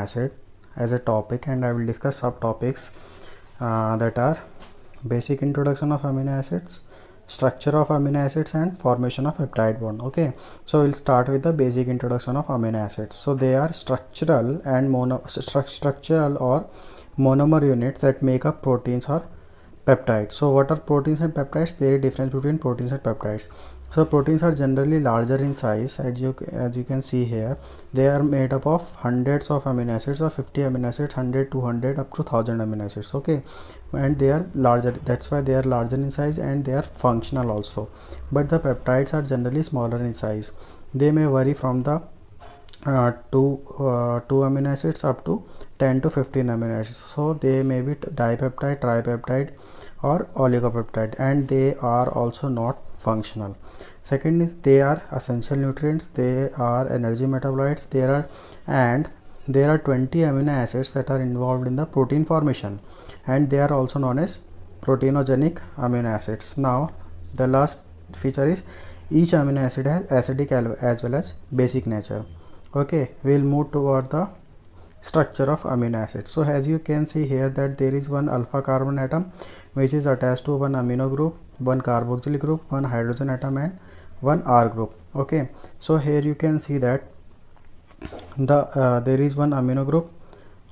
acid as a topic, and I will discuss subtopics that are basic introduction of amino acids, structure of amino acids, and formation of peptide bond. Okay, so we'll start with the basic introduction of amino acids. So they are structural and structural or monomer units that make up proteins or peptides. So what are proteins and peptides? There is difference between proteins and peptides. So proteins are generally larger in size, as you can see here. They are made up of hundreds of amino acids or 50 amino acids, 100, 200 up to 1000 amino acids. Okay, and they are larger, that's why they are larger in size, and they are functional also. But the peptides are generally smaller in size. They may vary from the two amino acids up to 10 to 15 amino acids. So they may be dipeptide, tripeptide, or oligopeptide, and they are also not functional. Second is they are essential nutrients, they are energy metabolites. There are 20 amino acids that are involved in the protein formation, and they are also known as proteinogenic amino acids. Now the last feature is each amino acid has acidic as well as basic nature. Okay, we'll move toward the structure of amino acids. So as you can see here that there is one alpha carbon atom which is attached to one amino group, one carboxyl group, one hydrogen atom, and one R group. Okay, so here you can see that there is one amino group.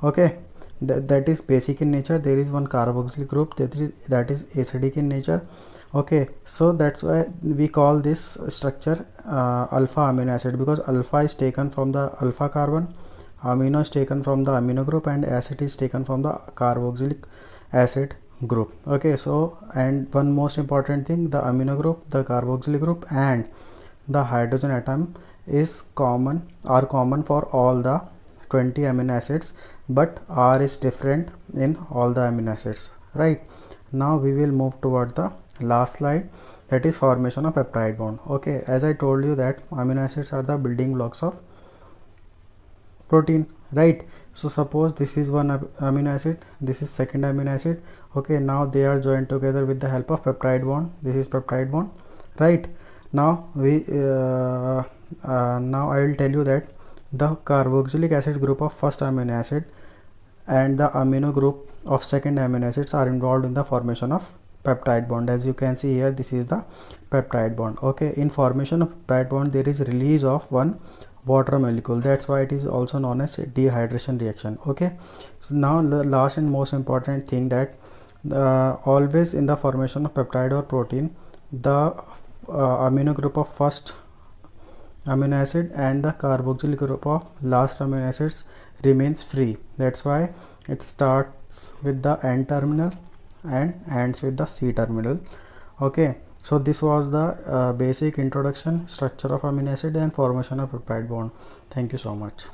Okay, that is basic in nature. There is one carboxyl group that is acidic in nature. Okay, so that's why we call this structure alpha amino acid, because alpha is taken from the alpha carbon, amino is taken from the amino group, and acid is taken from the carboxylic acid group. Okay, so and one most important thing, the amino group, the carboxylic group, and the hydrogen atom are common for all the 20 amino acids, but R is different in all the amino acids. Right, now we will move toward the last slide, that is formation of peptide bond. Okay, as I told you that amino acids are the building blocks of protein, right? So suppose this is one amino acid, this is second amino acid. Okay, now they are joined together with the help of peptide bond. This is peptide bond, right? Now now I will tell you that the carboxylic acid group of first amino acid and the amino group of second amino acids are involved in the formation of peptide bond. As you can see here, this is the peptide bond. Okay, in formation of peptide bond there is release of one water molecule, that's why it is also known as dehydration reaction. Okay, so now the last and most important thing, that always in the formation of peptide or protein, the amino group of first amino acid and the carboxyl group of last amino acids remains free. That's why it starts with the N terminal and ends with the C terminal. Okay, so this was the basic introduction, structure of amino acid, and formation of peptide bond. Thank you so much.